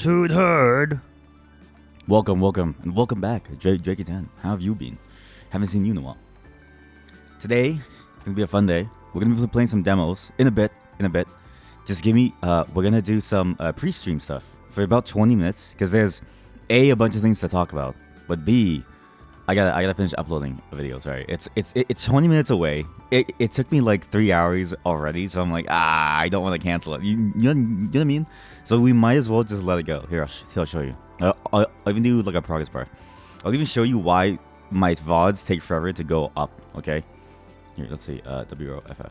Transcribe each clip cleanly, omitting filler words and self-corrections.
Toot Herd. Welcome, and welcome back, Jakey 10. How have you been? Haven't seen you in a while. Today, it's gonna be a fun day. We're gonna be playing some demos in a bit. Just give me, we're gonna do some pre-stream stuff for about 20 minutes, because there's A, bunch of things to talk about, but B, I gotta finish uploading a video, sorry. It's 20 minutes away. It took me like 3 hours already, so I'm like, I don't want to cancel it. You know what I mean? So we might as well just let it go. Here, I'll show you. I'll even do like a progress bar. I'll even show you why my VODs take forever to go up, okay? Here, let's see, WOFF.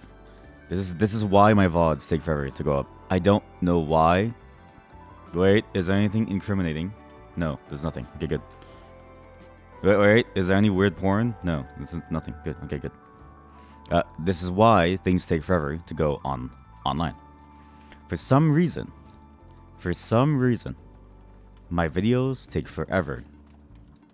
This is why my VODs take forever to go up. I don't know why. Wait, is there anything incriminating? No, there's nothing. Okay, good. Wait, is there any weird porn? No, this is nothing. Good, okay, good. This is why things take forever to go online. For some reason, my videos take forever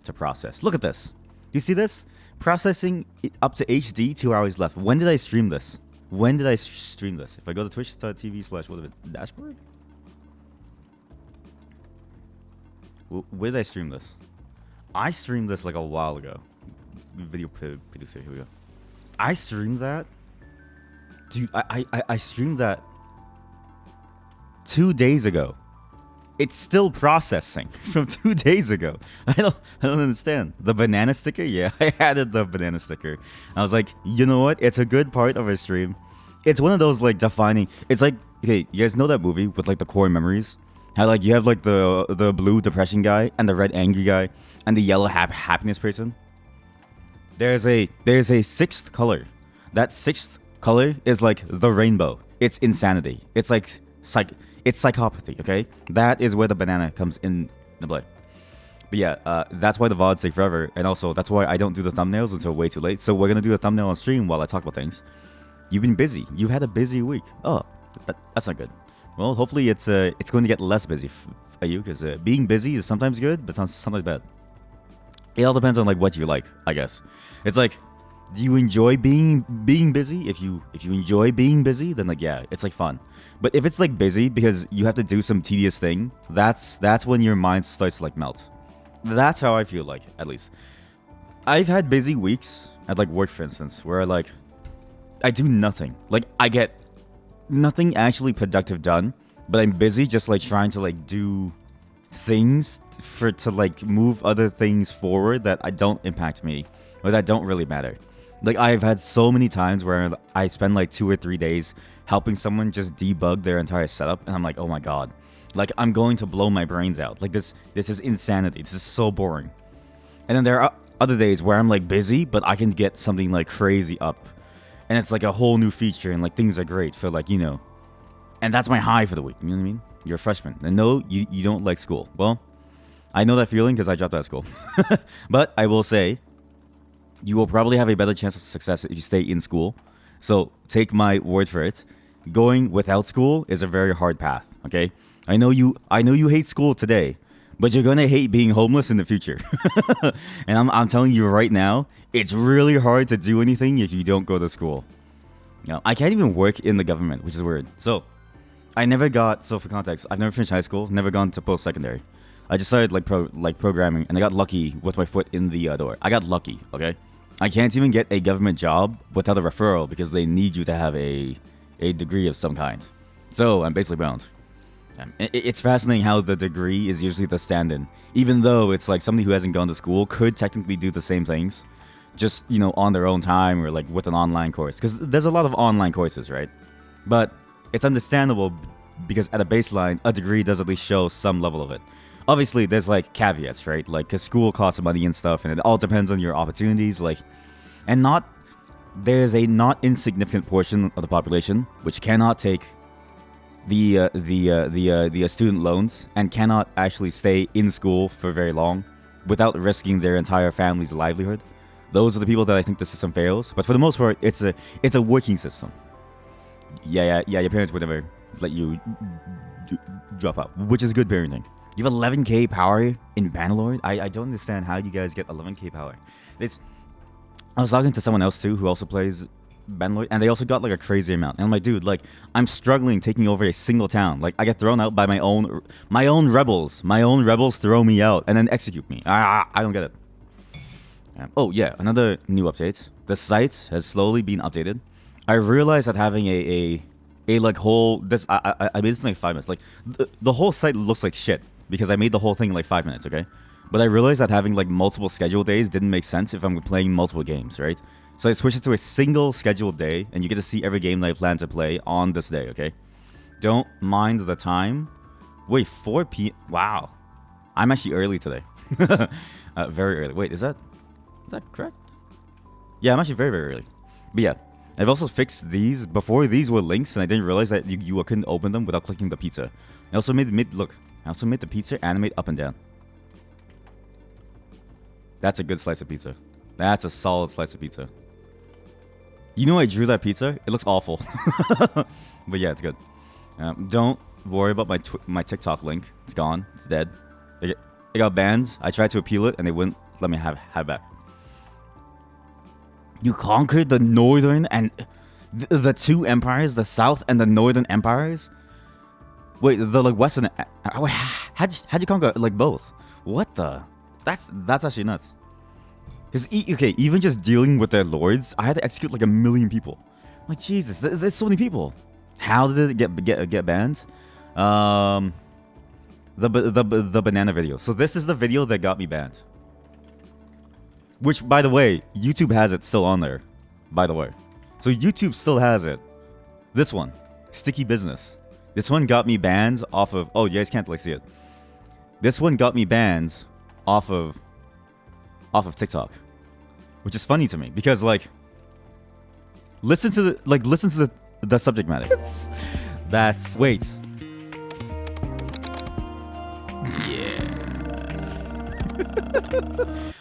to process. Look at this. Do you see this? Processing it up to HD, 2 hours left. When did I stream this? If I go to twitch.tv/dashboard? Where did I stream this? I streamed this like a while ago. Video producer, here we go. I streamed that. Dude, I streamed that 2 days ago. It's still processing from 2 days ago. I don't understand. The banana sticker? Yeah, I added the banana sticker. I was like, you know what? It's a good part of our stream. It's one of those like defining. It's like, okay, you guys know that movie with like the core memories? How like you have like the blue depression guy and the red angry guy and the yellow happiness person. There's a sixth color. That sixth color is like the rainbow. It's insanity. It's like it's psychopathy. Okay, that is where the banana comes in the play. But yeah, that's why the VODs take forever, and also that's why I don't do the thumbnails until way too late. So we're gonna do a thumbnail on stream while I talk about things. You've been busy. You had a busy week. Oh, that's not good. Well, hopefully it's going to get less busy for you, because being busy is sometimes good, but sometimes bad. It all depends on like what you like, I guess. It's like, do you enjoy being busy? If you enjoy being busy, then like yeah, it's like fun. But if it's like busy because you have to do some tedious thing, that's when your mind starts to like melt. That's how I feel like, at least. I've had busy weeks at like work, for instance, where like I do nothing. Like I get nothing actually productive done, but I'm busy just like trying to like do things to like move other things forward that don't impact me or that don't really matter. Like I've had so many times where I spend like 2 or 3 days helping someone just debug their entire setup, and I'm like, oh my god, like I'm going to blow my brains out. Like this is insanity. This is so boring. And then there are other days where I'm like busy, but I can get something like crazy up, and it's like a whole new feature, and like things are great for like, you know, and that's my high for the week. You know what I mean? You're a freshman, and no, you don't like school. Well, I know that feeling because I dropped out of school. But I will say, you will probably have a better chance of success if you stay in school. So take my word for it. Going without school is a very hard path. Okay, I know you hate school today, but you're gonna hate being homeless in the future. And I'm telling you right now, it's really hard to do anything if you don't go to school. Now, I can't even work in the government, which is weird. So for context, I've never finished high school, never gone to post-secondary. I just started like programming, and I got lucky with my foot in the door. I got lucky, okay? I can't even get a government job without a referral because they need you to have a degree of some kind. So I'm basically bound. It's fascinating how the degree is usually the stand-in, even though it's like somebody who hasn't gone to school could technically do the same things, just, you know, on their own time or like with an online course, because there's a lot of online courses, right? But it's understandable because at a baseline, a degree does at least show some level of it. Obviously, there's like caveats, right? Like, because school costs money and stuff, and it all depends on your opportunities. Like, and there's a not insignificant portion of the population which cannot take the student loans and cannot actually stay in school for very long without risking their entire family's livelihood. Those are the people that I think the system fails. But for the most part, it's a working system. Yeah. Your parents would never let you drop out, which is good parenting. You have 11k power in Bannerlord? I don't understand how you guys get 11k power. I was talking to someone else too who also plays bandlord, and they also got like a crazy amount. And I'm like, dude, like I'm struggling taking over a single town. Like I get thrown out by my own rebels. My own rebels throw me out and then execute me. I don't get it. Oh yeah, another new update. The site has slowly been updated. I realized that having a like whole this I made this in like 5 minutes. Like the whole site looks like shit because I made the whole thing in like 5 minutes. Okay, but I realized that having like multiple scheduled days didn't make sense if I'm playing multiple games, right? So I switched it to a single scheduled day, and you get to see every game that I plan to play on this day. Okay, don't mind the time. Wait, 4 p. Wow, I'm actually early today. Very early. Wait, is that correct? Yeah, I'm actually very, very early. But yeah, I've also fixed these. Before, these were links, and I didn't realize that you couldn't open them without clicking the pizza. I also made the pizza animate up and down. That's a good slice of pizza. That's a solid slice of pizza. You know I drew that pizza? It looks awful. But yeah, it's good. Don't worry about my TikTok link. It's gone. It's dead. It got banned. I tried to appeal it, and they wouldn't let me have it back. You conquered the northern and the two empires, the south and the northern empires. Wait, the like western. How'd you conquer like both? What the? That's actually nuts. Because okay, even just dealing with their lords, I had to execute like 1 million people. I'm like Jesus, there's so many people. How did it get banned? The banana video. So this is the video that got me banned. Which, by the way, YouTube has it still on there. By the way. So YouTube still has it. This one. Sticky Business. This one got me banned off of... Oh, you guys can't like see it. This one got me banned off of TikTok. Which is funny to me. Because, like... Listen to the subject matter. That's... Wait.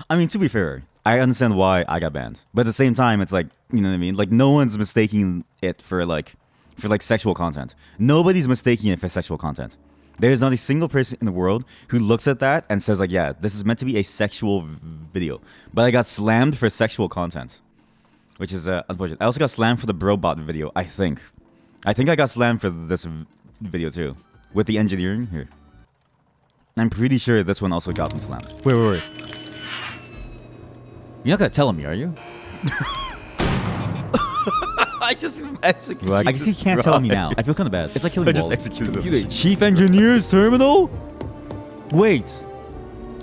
I mean, to be fair, I understand why I got banned, but at the same time, it's like, you know what I mean? Like, no one's mistaking it for sexual content. Nobody's mistaking it for sexual content. There's not a single person in the world who looks at that and says like, yeah, this is meant to be a sexual video. But I got slammed for sexual content, which is unfortunate. I also got slammed for the Brobot video, I think. I got slammed for this video too, with the engineering here. I'm pretty sure this one also got me slammed. Wait. You're not gonna tell me, are you? I just executed. I guess he can't tell me now. I feel kind of bad. It's like killing Wall. I just executed him. Chief Engineer's Terminal? Wait.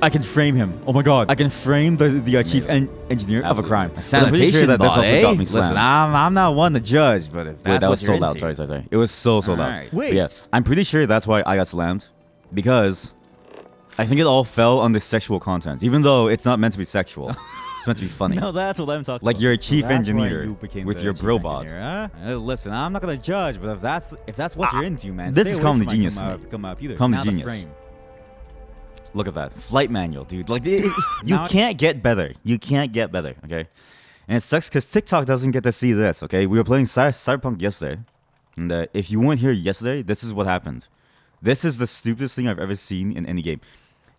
I can frame him. Oh my god. I can frame the chief engineer of a crime. I'm pretty sure that this also got me slammed. Listen, I'm not one to judge, but if that's what you're into. Sorry. It was so loud. Wait. Yes. I'm pretty sure that's why I got slammed. Because I think it all fell under sexual content. Even though it's not meant to be sexual. It's meant to be funny. No, that's what I'm talking about. Like you're a chief engineer with your Brobot. Huh? Listen, I'm not gonna judge, but if that's what you're into, man. This is Comedy Genius. Comedy Genius. Look at that flight manual, dude. Like you can't get better. You can't get better. Okay, and it sucks because TikTok doesn't get to see this. Okay, we were playing Cyberpunk yesterday, and if you weren't here yesterday, this is what happened. This is the stupidest thing I've ever seen in any game.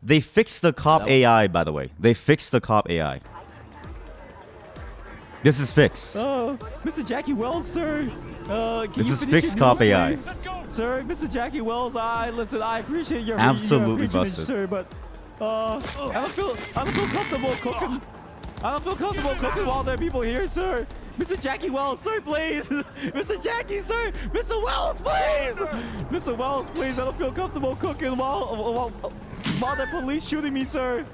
They fixed the cop AI, by the way. They fixed the cop AI. This is fixed. Oh, Mr. Jackie Wells, sir. This is fixed cop AI. Sir, Mr. Jackie Wells, listen, I appreciate your absolutely busted, sir, but I don't feel comfortable cooking. I don't feel comfortable cooking while there are people here, sir. Mr. Jackie Wells, sir, please. Mr. Jackie, sir. Mr. Wells, please. Mr. Wells, please. I don't feel comfortable cooking while the police shooting me, sir.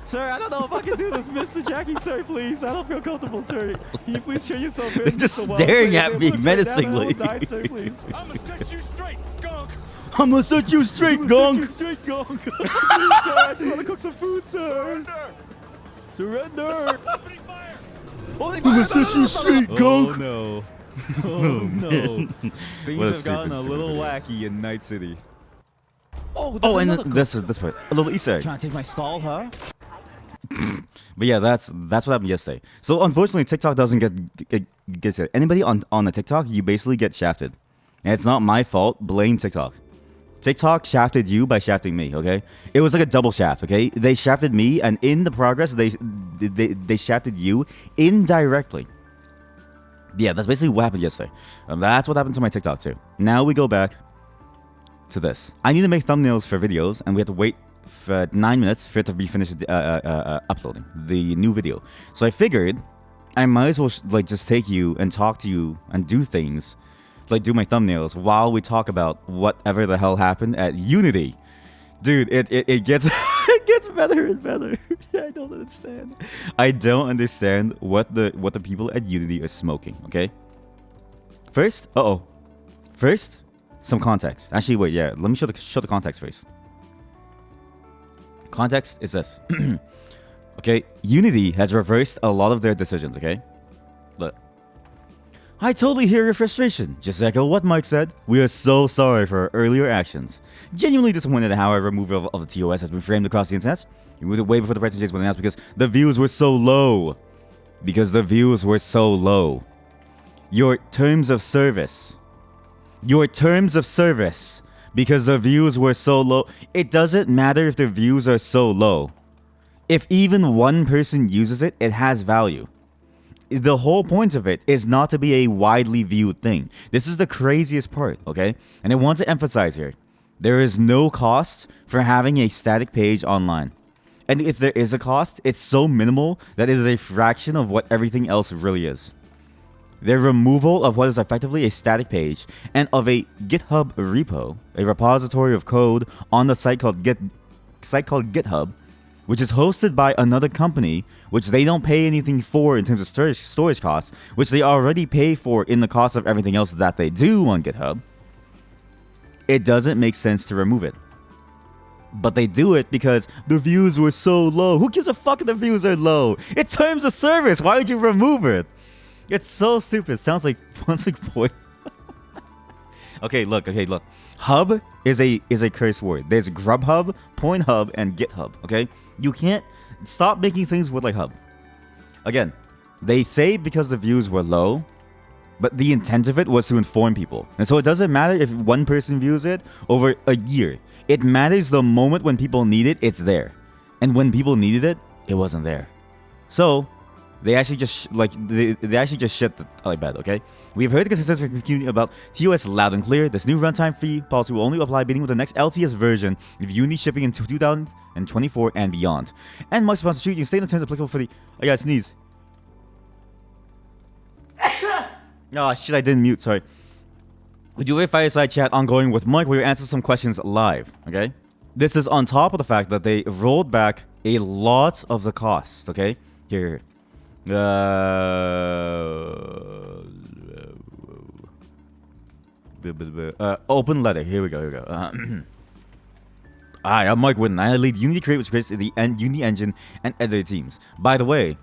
Sir, I don't know if I can do this, Mr. Jackie, sir, please. I don't feel comfortable, sir. Can you please show yourself in? Just staring at me menacingly. Sir, please. I'ma set you straight, gunk. I'ma set you straight, gunk. Please, sir, I just want to cook some food, sir. Surrender. I'ma set you straight, gunk. Oh, no. Oh, no. Things have gotten a little wacky in Night City. Oh, and this part. A little Easter egg. Trying to take my stall, huh? But yeah, that's what happened yesterday. So unfortunately, TikTok doesn't get anybody on the TikTok. You basically get shafted, and it's not my fault. Blame TikTok. TikTok shafted you by shafting me. Okay, it was like a double shaft. Okay, they shafted me, and in the progress, they shafted you indirectly. Yeah, that's basically what happened yesterday. That's what happened to my TikTok too. Now we go back to this. I need to make thumbnails for videos, and we have to wait for 9 minutes for it to be finished uploading the new video. So I figured I might as well like just take you and talk to you and do things, like do my thumbnails while we talk about whatever the hell happened at Unity. Dude, it gets it gets better and better. I don't understand. I don't understand what the people at Unity are smoking. Okay. First, First, some context. Actually, wait. Yeah, let me show the context first. Context is this. Okay, Unity has reversed a lot of their decisions. Okay, look. I totally hear your frustration. Just echo what Mike said. We are so sorry for our earlier actions. Genuinely disappointed at how our removal of the TOS has been framed across the internet. We moved it way before the price changes was announced because the views were so low. Your terms of service. Because the views were so low. It doesn't matter if the views are so low. If even one person uses it, it has value. The whole point of it is not to be a widely viewed thing. This is the craziest part, okay? And I want to emphasize here, there is no cost for having a static page online. And if there is a cost, it's so minimal that it is a fraction of what everything else really is. The removal of what is effectively a static page and of a GitHub repo, a repository of code on the site called GitHub, which is hosted by another company, which they don't pay anything for in terms of storage costs, which they already pay for in the cost of everything else that they do on GitHub. It doesn't make sense to remove it. But they do it because the views were so low. Who gives a fuck if the views are low? It's terms of service. Why would you remove it? It's so stupid. It sounds like boy. Okay, look. Hub is a curse word. There's Grubhub, Pornhub, and GitHub. Okay, you can't stop making things with like Hub. Again, they say because the views were low, but the intent of it was to inform people, and so it doesn't matter if one person views it over a year. It matters the moment when people need it, it's there, and when people needed it, it wasn't there. So they actually just they actually just shit the bed, okay? We've heard the consensus from the community about TOS loud and clear. This new runtime fee policy will only apply beginning with the next LTS version of Unity shipping in 2024 and beyond. And Mike's response to you can state the terms applicable for the... I gotta sneeze. Oh shit, I didn't mute, sorry. We do a fireside chat ongoing with Mike where we answer some questions live, okay? This is on top of the fact that they rolled back a lot of the costs, okay? Here. Open letter. Here we go. Hi, I'm Mike Whitten. I lead Unity Create, which creates the Unity engine and editor teams. By the way,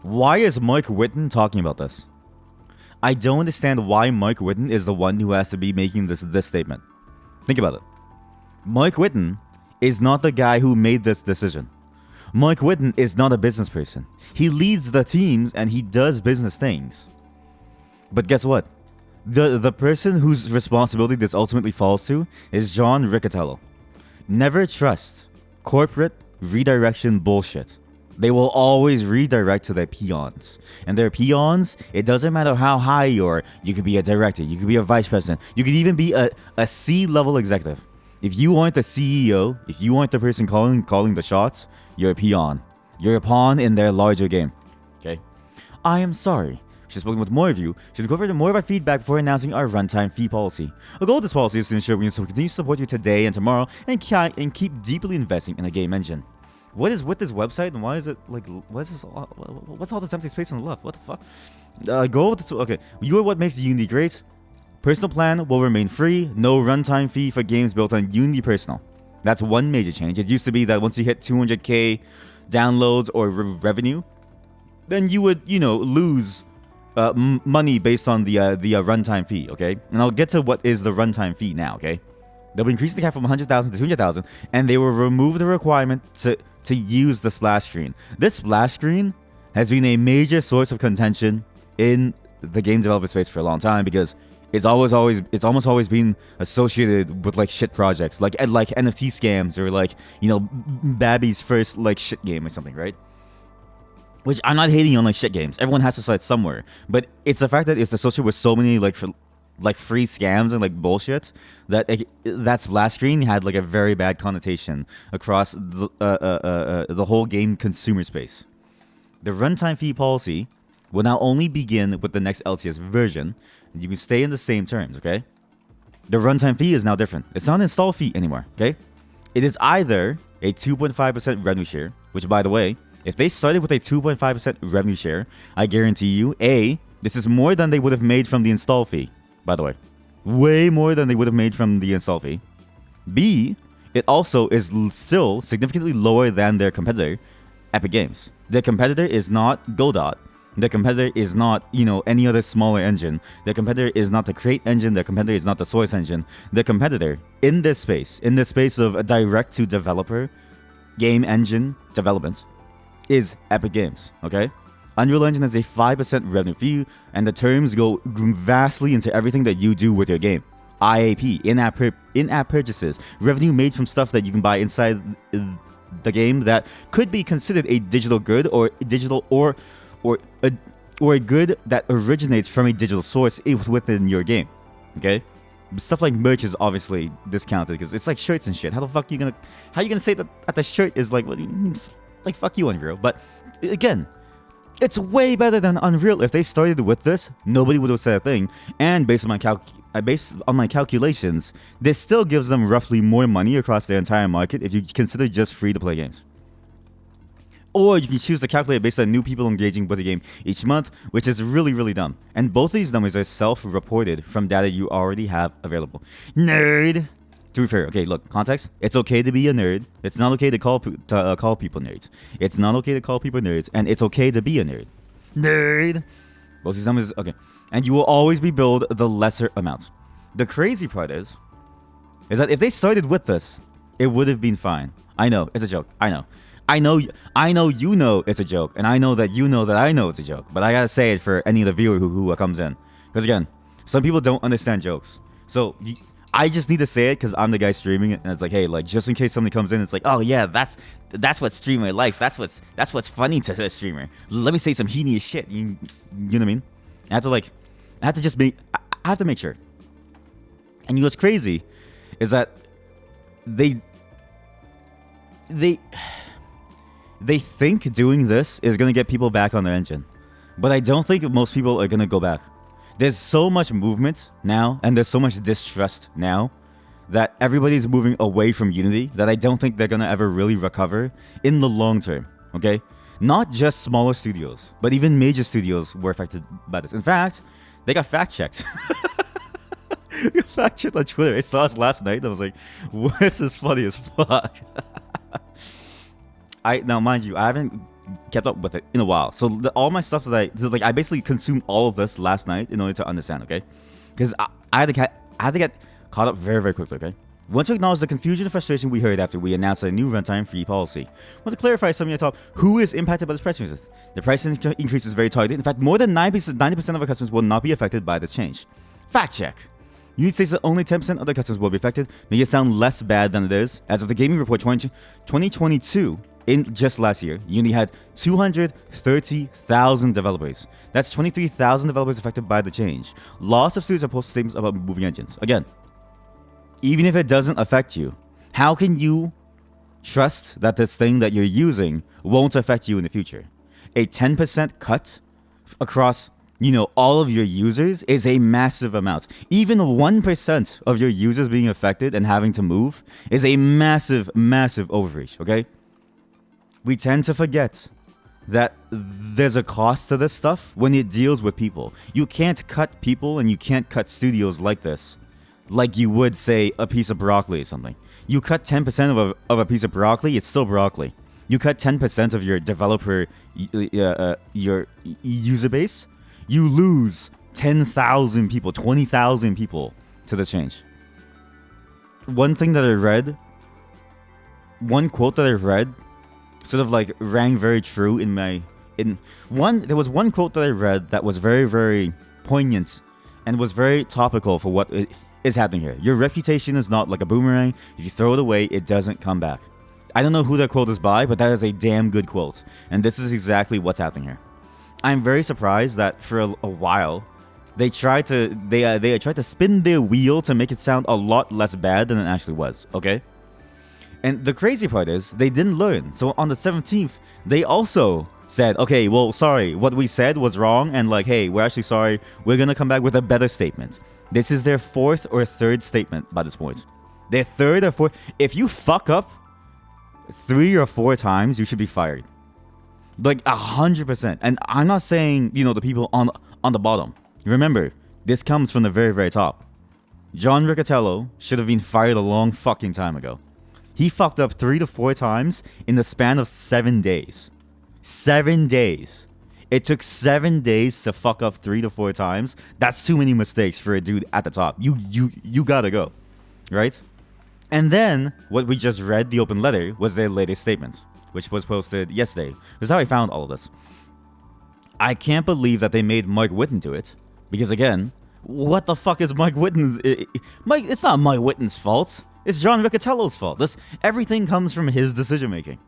why is Mike Whitten talking about this? I don't understand why Mike Whitten is the one who has to be making this statement. Think about it. Mike Whitten is not the guy who made this decision. Mike Whitten is not a business person. He leads the teams and he does business things. But guess what? The person whose responsibility this ultimately falls to is John Riccatello. Never trust corporate redirection bullshit. They will always redirect to their peons. And their peons, it doesn't matter how high you are. You could be a director. You could be a vice president. You could even be a C-level executive. If you aren't the CEO, if you aren't the person calling the shots, you're a peon. You're a pawn in their larger game. Okay? I am sorry. She's spoken with more of you. She's incorporated more of our feedback before announcing our runtime fee policy. A goal of this policy is to ensure we can continue to support you today and tomorrow and keep deeply investing in a game engine. What is with this website and why is it like, what's all this empty space on the left? What the fuck? Go with this. Okay. You are what makes Unity great. Personal plan will remain free. No runtime fee for games built on Unity Personal. That's one major change. It used to be that once you hit 200k downloads or revenue, then you would, lose money based on the runtime fee, okay? And I'll get to what is the runtime fee now, okay? They'll be increasing the cap from 100,000 to 200,000, and they will remove the requirement to use the splash screen. This splash screen has been a major source of contention in the game developer space for a long time because it's almost always been associated with like shit projects, like NFT scams or like Babby's first like shit game or something, right? Which I'm not hating on like shit games. Everyone has to start somewhere, but it's the fact that it's associated with so many like free scams and like bullshit that that splash screen had like a very bad connotation across the whole game consumer space. The runtime fee policy will now only begin with the next LTS version. You can stay in the same terms, okay? The runtime fee is now different. It's not an install fee anymore, okay? It is either a 2.5% revenue share, which by the way, if they started with a 2.5% revenue share, I guarantee you, A, this is more than they would have made from the install fee, by the way. Way more than they would have made from the install fee. B, it also is still significantly lower than their competitor, Epic Games. Their competitor is not Godot. Their competitor is not, any other smaller engine. Their competitor is not the Create engine. Their competitor is not the Source engine. Their competitor in this space of a direct-to-developer game engine development, is Epic Games, okay? Unreal Engine has a 5% revenue fee, and the terms go vastly into everything that you do with your game. IAP, in-app purchases, revenue made from stuff that you can buy inside the game that could be considered a digital good or a good that originates from a digital source within your game, okay? Stuff like merch is obviously discounted because it's like shirts and shit. How the fuck are you gonna say that the shirt is like, like fuck you, Unreal? But again, it's way better than Unreal. If they started with this, nobody would have said a thing. And based on my calculations, this still gives them roughly more money across their entire market if you consider just free-to-play games. Or you can choose to calculate based on new people engaging with the game each month, which is really, really dumb. And both of these numbers are self-reported from data you already have available. Nerd! To be fair, okay, look, context. It's okay to be a nerd. It's not okay to call people nerds. It's not okay to call people nerds, and it's okay to be a nerd. Nerd! Both these numbers, okay. And you will always be billed the lesser amount. The crazy part is that if they started with this, it would have been fine. I know, it's a joke. I know you know it's a joke, and I know that you know that I know it's a joke, but I gotta say it for any of the viewer who comes in. Because again, some people don't understand jokes. So I just need to say it because I'm the guy streaming it, and it's like, hey, like just in case somebody comes in, it's like, oh yeah, that's what streamer likes. That's what's funny to a streamer. Let me say some genius shit. You know what I mean? I have to make sure. And what's crazy is that they think doing this is going to get people back on their engine. But I don't think most people are going to go back. There's so much movement now, and there's so much distrust now, that everybody's moving away from Unity that I don't think they're going to ever really recover in the long term, okay? Not just smaller studios, but even major studios were affected by this. In fact, they got fact-checked. They got fact-checked on Twitter. I saw this last night, and I was like, what's this funny as fuck? Now, mind you, I haven't kept up with it in a while. So all my stuff that I basically consumed all of this last night in order to understand, okay? Because I had to get caught up very, very quickly, okay? We want to acknowledge the confusion and frustration we heard after we announced a new runtime fee policy. I want to clarify something at the top. Who is impacted by this price increase? The price increase is very targeted. In fact, more than 90% of our customers will not be affected by this change. Fact check. Unity states that only 10% of their customers will be affected, making it sound less bad than it is. As of the Gaming Report 2022, in just last year, Unity had 230,000 developers. That's 23,000 developers affected by the change. Lots of studios have posted statements about moving engines. Again, even if it doesn't affect you, how can you trust that this thing that you're using won't affect you in the future? A 10% cut across, all of your users is a massive amount. Even 1% of your users being affected and having to move is a massive, massive overreach, okay? We tend to forget that there's a cost to this stuff when it deals with people. You can't cut people and you can't cut studios like this, like you would, say, a piece of broccoli or something. You cut 10% of a piece of broccoli, it's still broccoli. You cut 10% of your developer, your user base, you lose 10,000 people, 20,000 people to the change. One quote that I read sort of like rang very true there was one quote that I read that was very, very poignant and was very topical for what is happening here. Your reputation is not like a boomerang. If you throw it away, it doesn't come back. I don't know who that quote is by, but that is a damn good quote. And this is exactly what's happening here. I'm very surprised that for a while, they tried to spin their wheel to make it sound a lot less bad than it actually was, okay? And the crazy part is, they didn't learn. So on the 17th, they also said, okay, well, sorry, what we said was wrong, and like, hey, we're actually sorry, we're gonna come back with a better statement. This is their 4th or 3rd statement by this point. Their 3rd or 4th. If you fuck up 3 or 4 times, you should be fired. Like 100%. And I'm not saying, you know, the people on the bottom. Remember, this comes from the very, very top. John Riccatello should have been fired a long fucking time ago. He fucked up 3 to 4 times in the span of 7 days. 7 days. It took 7 days to fuck up 3 to 4 times. That's too many mistakes for a dude at the top. You gotta go, right? And then what we just read, the open letter, was their latest statement, which was posted yesterday. That's how I found all of this. I can't believe that they made Mike Whitten do it, because again, what the fuck is Mike Whitten's? It's not Mike Whitten's fault. It's John Riccatello's fault. Everything comes from his decision making.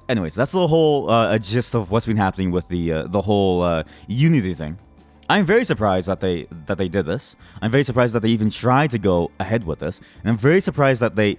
Anyways, that's the whole gist of what's been happening with the whole Unity thing. I'm very surprised that they did this. I'm very surprised that they even tried to go ahead with this, and I'm very surprised that they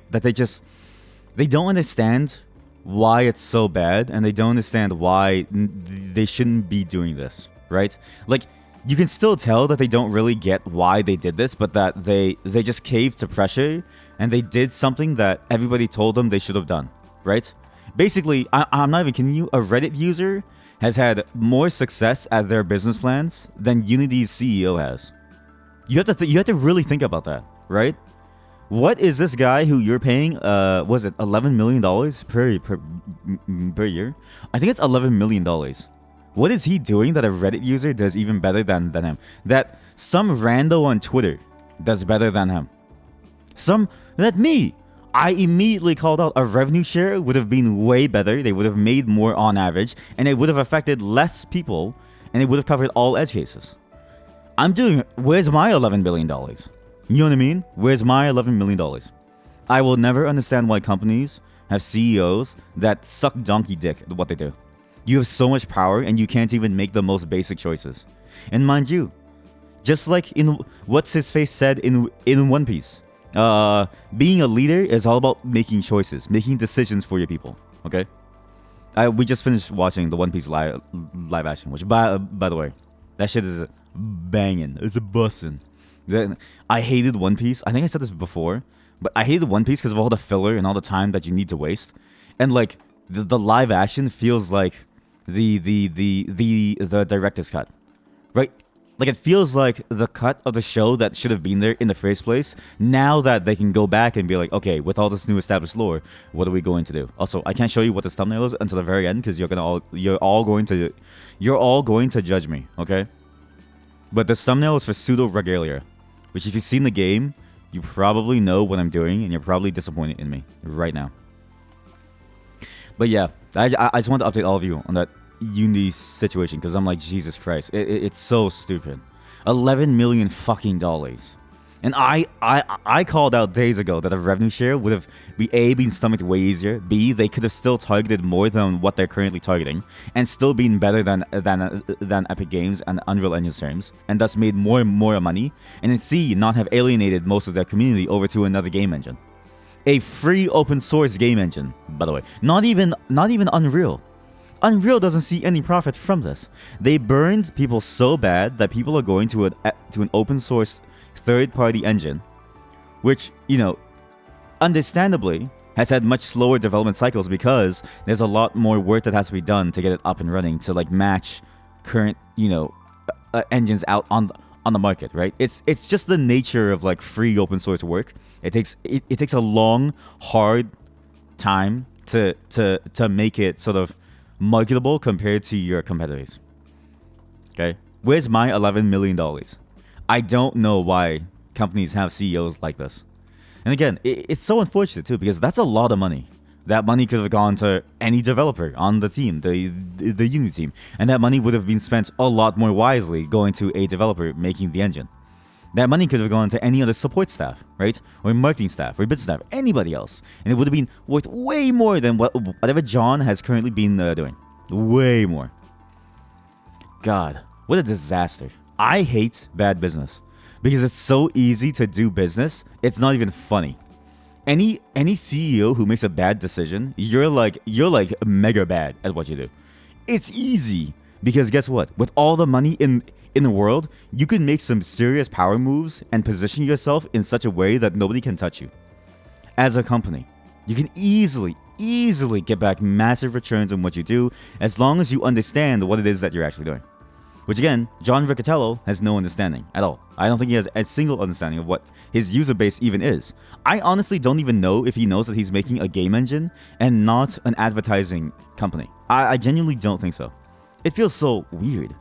don't understand why it's so bad, and they don't understand why they shouldn't be doing this, right? Like, you can still tell that they don't really get why they did this, but that they just caved to pressure, and they did something that everybody told them they should have done, right? Basically, I'm not even kidding you, a Reddit user has had more success at their business plans than Unity's CEO has. You have to really think about that, right? What is this guy who you're paying, was it $11 million per year? I think it's $11 million. What is he doing that a Reddit user does even better than him? That some rando on Twitter does better than him? Me! I immediately called out a revenue share would have been way better. They would have made more on average, and it would have affected less people, and it would have covered all edge cases. Where's my $11 billion? You know what I mean? Where's my $11 million? I will never understand why companies have CEOs that suck donkey dick at what they do. You have so much power, and you can't even make the most basic choices. And mind you, just like in what's his face said in One Piece, being a leader is all about making choices, making decisions for your people. Okay, we just finished watching the One Piece live action, which by the way, that shit is banging. It's a bussin'. I hated One Piece. I think I said this before, but I hated One Piece because of all the filler and all the time that you need to waste. And like the live action feels like the director's cut, right? Like, it feels like the cut of the show that should have been there in the first place. Now that they can go back and be like, okay, with all this new established lore, what are we going to do? Also, I can't show you what this thumbnail is until the very end because you're all going to judge me, okay? But this thumbnail is for Pseudo Regalia, which if you've seen the game, you probably know what I'm doing, and you're probably disappointed in me right now. But yeah, I just want to update all of you on that Unity situation because I'm like, Jesus Christ, it's so stupid. $11 million fucking dollars. And I called out days ago that a revenue share would have been stomached way easier. B, they could have still targeted more than what they're currently targeting, and still been better than Epic Games and Unreal Engine terms, and thus made more and more money. And then C, not have alienated most of their community over to another game engine, a free open source game engine, by the way. Not even Unreal. Unreal doesn't see any profit from this. They burned people so bad that people are going to an open source third-party engine, which, you know, understandably has had much slower development cycles because there's a lot more work that has to be done to get it up and running to like match current, you know, engines out on the market, right? It's just the nature of like free open source work. It takes a long, hard time to make it sort of marketable compared to your competitors. Okay, where's my $11 million? I don't know why companies have CEOs like this. And again, it's so unfortunate too because that's a lot of money. That money could have gone to any developer on the team, the Unity team, and that money would have been spent a lot more wisely going to a developer making the engine. That money could have gone to any other support staff, right? Or marketing staff, or business staff, anybody else. And it would have been worth way more than whatever John has currently been doing. Way more. God, what a disaster. I hate bad business because it's so easy to do business. It's not even funny. Any CEO who makes a bad decision, you're like mega bad at what you do. It's easy because guess what? With all the money in the world, you can make some serious power moves and position yourself in such a way that nobody can touch you. As a company, you can easily get back massive returns on what you do as long as you understand what it is that you're actually doing. Which again, John Riccatello has no understanding at all. I don't think he has a single understanding of what his user base even is. I honestly don't even know if he knows that he's making a game engine and not an advertising company. I genuinely don't think so. It feels so weird.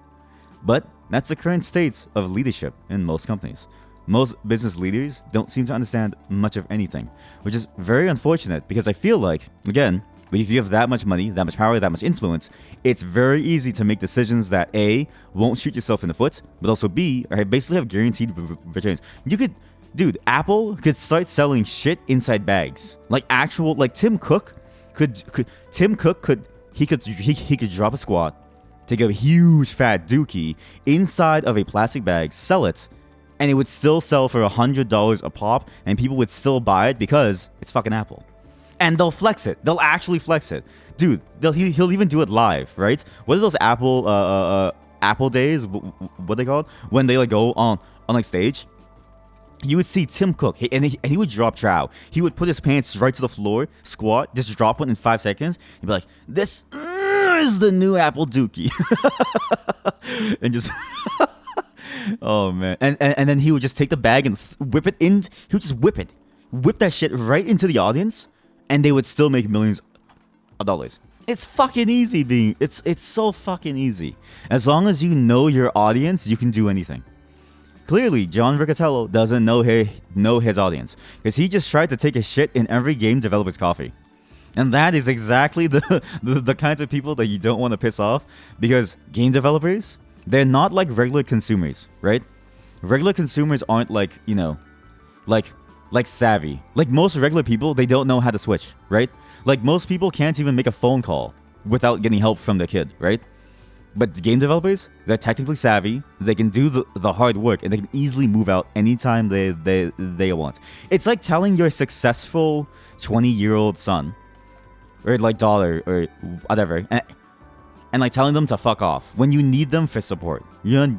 But that's the current state of leadership in most companies. Most business leaders don't seem to understand much of anything, which is very unfortunate because I feel like, again, if you have that much money, that much power, that much influence, it's very easy to make decisions that A, won't shoot yourself in the foot, but also B, basically have guaranteed returns. You could, dude, Apple could start selling shit inside bags. Like actual, like Tim Cook could drop a squat, take a huge fat dookie inside of a plastic bag, sell it, and it would still sell for $100 a pop, and people would still buy it because it's fucking Apple. And they'll flex it. They'll actually flex it. Dude, he'll even do it live, right? What are those Apple days? What they called? When they like go on like stage? You would see Tim Cook, and he would drop trow. He would put his pants right to the floor, squat, just drop one in 5 seconds. He'd be like, this is the new Apple Dookie. And just... oh, man. And then he would just take the bag and whip it in. He would just whip that shit right into the audience. And they would still make millions of dollars. It's fucking easy it's so fucking easy. As long as you know your audience, you can do anything. Clearly, John Riccatello doesn't know his audience. Because he just tried to take a shit in every game developer's coffee. And that is exactly the kinds of people that you don't want to piss off. Because game developers, they're not like regular consumers, right? Regular consumers aren't like, you know, like savvy. Like most regular people, they don't know how to switch, right? Like most people can't even make a phone call without getting help from their kid, right? But game developers, they're technically savvy. They can do the hard work and they can easily move out anytime they want. It's like telling your successful 20-year-old son or like daughter or whatever and like telling them to fuck off when you need them for support. You know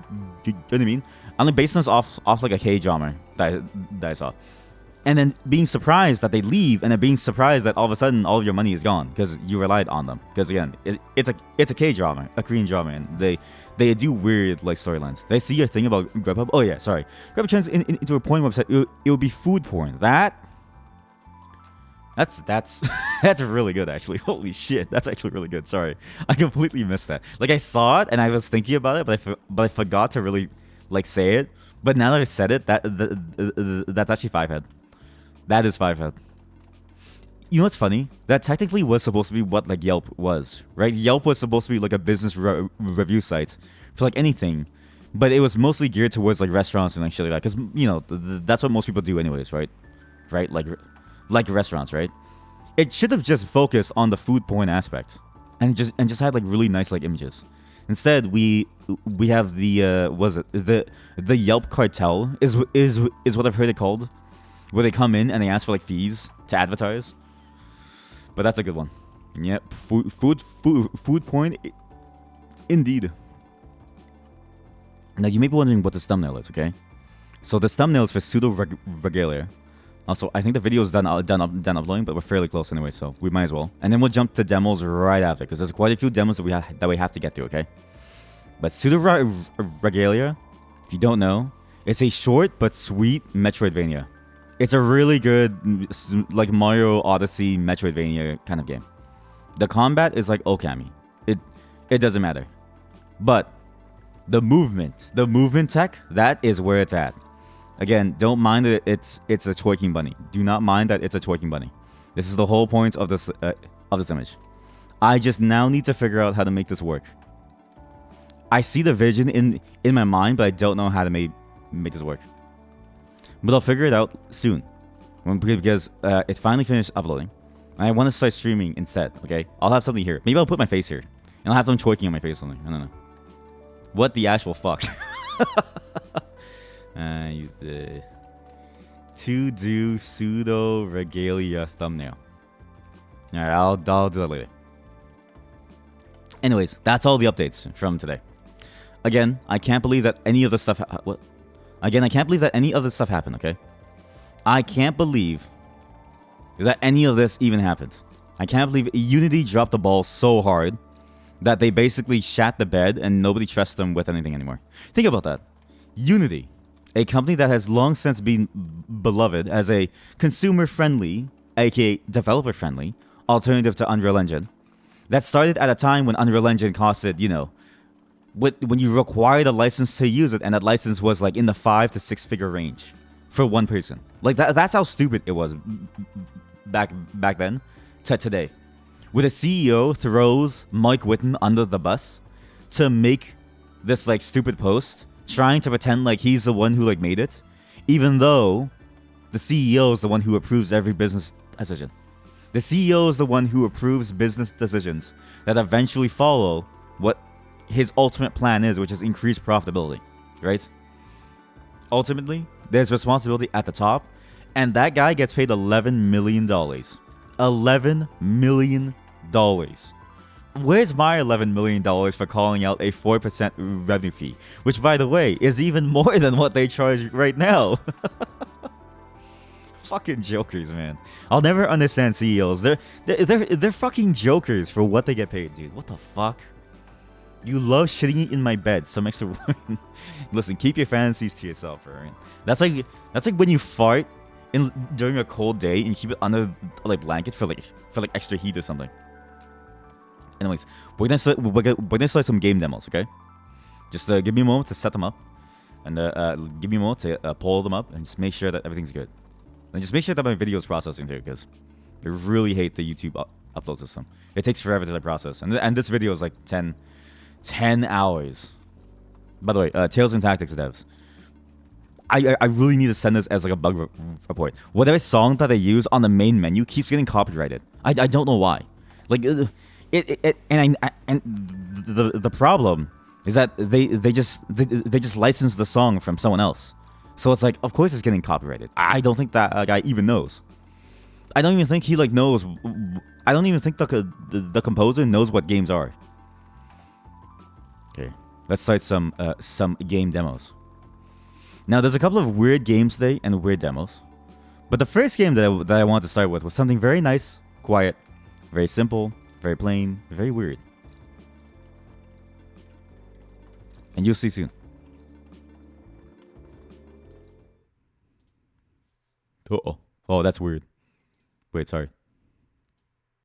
what I mean? I'm like basing this off like a K-drama that I saw. And then being surprised that they leave, and then being surprised that all of a sudden all of your money is gone because you relied on them. Because again, it's a K-drama, a Korean drama, and they do weird like storylines. Did I see your thing about Grubhub? Oh yeah, sorry. Grubhub turns into a porn website. It would be food porn. That's that's really good actually. Holy shit, that's actually really good. Sorry, I completely missed that. Like I saw it and I was thinking about it, but I forgot to really like say it. But now that I said it, that's actually Fivehead. That is Fivehead. You know what's funny? That technically was supposed to be what like Yelp was, right? Yelp was supposed to be like a business review site for like anything, but it was mostly geared towards like restaurants and like shit like that. Because you know that's what most people do anyways, right? Right? Like restaurants, right? It should have just focused on the food porn aspect and just had like really nice like images. Instead, we have the Yelp cartel is what I've heard it called. Where they come in and they ask for like fees to advertise. But that's a good one. Yep, food porn, indeed. Now you may be wondering what this thumbnail is, okay? So this thumbnail is for pseudo regalia. Also, I think the video is done uploading, but we're fairly close anyway, so we might as well. And then we'll jump to demos right after, because there's quite a few demos that we have to get to, okay? But pseudo regalia, if you don't know, it's a short but sweet Metroidvania. It's a really good, like Mario Odyssey Metroidvania kind of game. The combat is like Okami. It doesn't matter. But the movement tech, that is where it's at. Again, don't mind that it's a twerking bunny. Do not mind that it's a twerking bunny. This is the whole point of this image. I just now need to figure out how to make this work. I see the vision in my mind, but I don't know how to make this work. But I'll figure it out soon. Because it finally finished uploading. I want to start streaming instead, okay? I'll have something here. Maybe I'll put my face here. And I'll have them twerking on my face or something. I don't know. What the actual fuck? To do pseudo regalia thumbnail. Alright, I'll do that later. Anyways, that's all the updates from today. Again, I can't believe that any of this stuff... what? Again, I can't believe that any of this stuff happened, okay? I can't believe that any of this even happened. I can't believe Unity dropped the ball so hard that they basically shat the bed and nobody trusts them with anything anymore. Think about that. Unity, a company that has long since been beloved as a consumer-friendly, aka developer-friendly, alternative to Unreal Engine, that started at a time when Unreal Engine costed, you know, when you required a license to use it, and that license was like in the 5 to 6 figure range for one person. Like that's how stupid it was back then to today. Where the CEO throws Mike Whitten under the bus to make this like stupid post, trying to pretend like he's the one who like made it, even though the CEO is the one who approves every business decision. The CEO is the one who approves business decisions that eventually follow what his ultimate plan is, which is increased profitability, right? Ultimately, there's responsibility at the top, and that guy gets paid $11 million. $11 million. Where's my $11 million for calling out a 4% revenue fee? Which, by the way, is even more than what they charge right now. Fucking jokers, man. I'll never understand CEOs. They're fucking jokers for what they get paid, dude. What the fuck? You love shitting in my bed. Some extra. Listen, keep your fantasies to yourself, alright? That's like when you fart during a cold day and you keep it under like blanket for extra heat or something. Anyways, we're gonna start some game demos, okay? Just give me a moment to set them up, and give me a moment to pull them up and just make sure that everything's good. And just make sure that my video is processing too, because I really hate the YouTube upload system. It takes forever to process, and this video is like 10 hours. By the way, Tales and Tactics devs, I really need to send this as like a bug report. Whatever song that I use on the main menu keeps getting copyrighted. I don't know why. Like the problem is that they just license the song from someone else. So it's like, of course it's getting copyrighted. I don't think that guy even knows. I don't even think he like knows. I don't even think the composer knows what games are. Okay, let's start some game demos. Now, there's a couple of weird games today and weird demos. But the first game that I wanted to start with was something very nice, quiet, very simple, very plain, very weird. And you'll see soon. Uh-oh. Oh, that's weird. Wait, sorry.